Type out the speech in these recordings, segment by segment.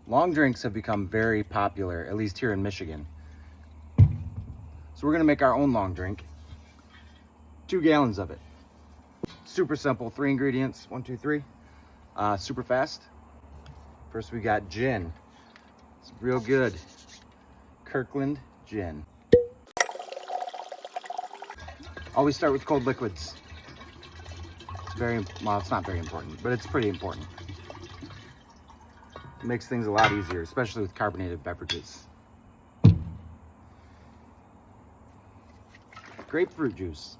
Long drinks have become very popular, at least here in Michigan. So we're gonna make our own long drink. 2 gallons of it. Super simple, 3 ingredients, 1, 2, 3. Super fast. First we got gin. It's real good. Kirkland gin. Always start with cold liquids. It's not very important, but it's pretty important. It makes things a lot easier, especially with carbonated beverages. Grapefruit juice.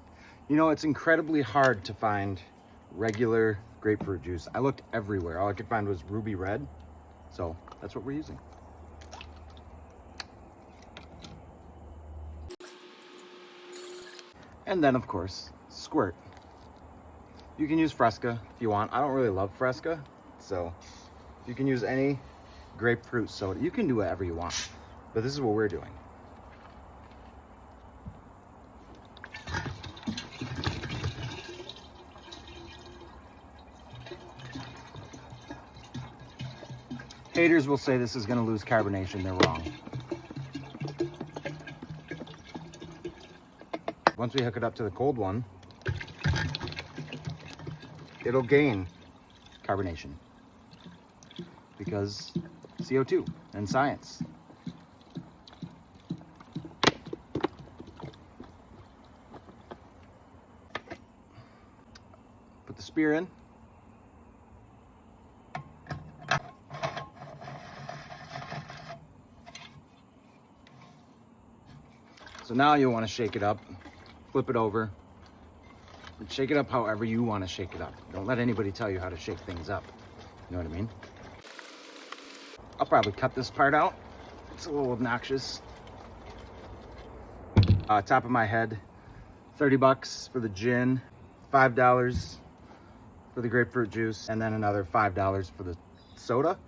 You know, it's incredibly hard to find regular grapefruit juice. I looked everywhere. All I could find was ruby red. So that's what we're using. And then, of course, Squirt. You can use Fresca if you want. I don't really love Fresca, so you can use any grapefruit soda. You can do whatever you want, but this is what we're doing. Haters will say this is going to lose carbonation. They're wrong. Once we hook it up to the ColdOne, it'll gain carbonation because CO2 and science. Put the spear in. So now you'll want to shake it up, flip it over, and shake it up however you want to shake it up. Don't let anybody tell you how to shake things up. You know what I mean? I'll probably cut this part out. It's a little obnoxious. Top of my head, 30 bucks for the gin, $5 for the grapefruit juice, and then another $5 for the soda.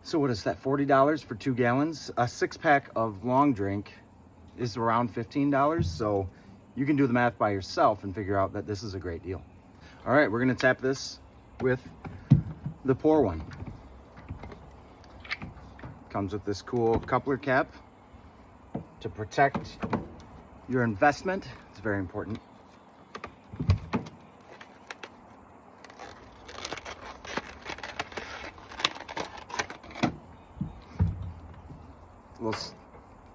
So what is that, $40 for 2 gallons? A 6-pack of long drink is around $15, so you can do the math by yourself and figure out that this is a great deal. All right, we're gonna tap this with the pour one. Comes with this cool coupler cap to protect your investment. It's very important. Little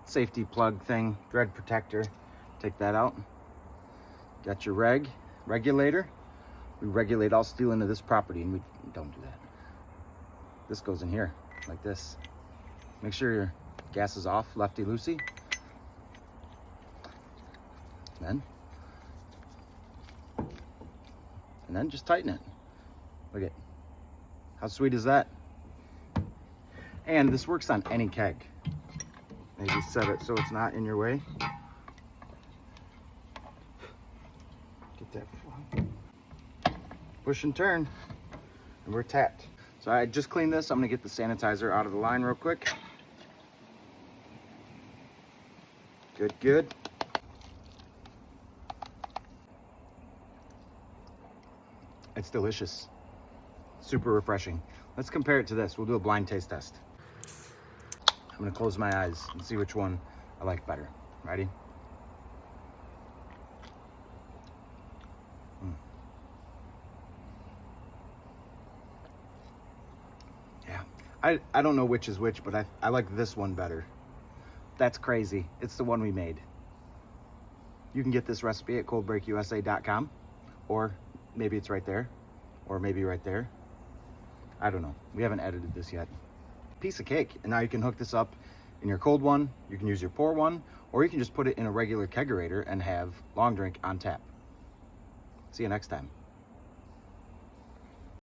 safety plug thing, thread protector. Take that out. Got your regulator. We regulate all steel into this property, and we don't do that. This goes in here like this. Make sure your gas is off, lefty-loosey. And then just tighten it. Look at how sweet is that? And this works on any keg. Maybe set it so it's not in your way. Get that. Push and turn, and we're tapped. So I just cleaned this. I'm gonna get the sanitizer out of the line real quick. Good, good. It's delicious. Super refreshing. Let's compare it to this. We'll do a blind taste test. I'm gonna close my eyes and see which one I like better. Ready? Yeah, I don't know which is which, but I like this one better. That's crazy. It's the one we made. You can get this recipe at coldbreakusa.com, or maybe it's right there, or maybe right there. I don't know. We haven't edited this yet. Piece of cake. And now you can hook this up in your ColdOne. You can use your pour one, or you can just put it in a regular kegerator and have long drink on tap. See you next time.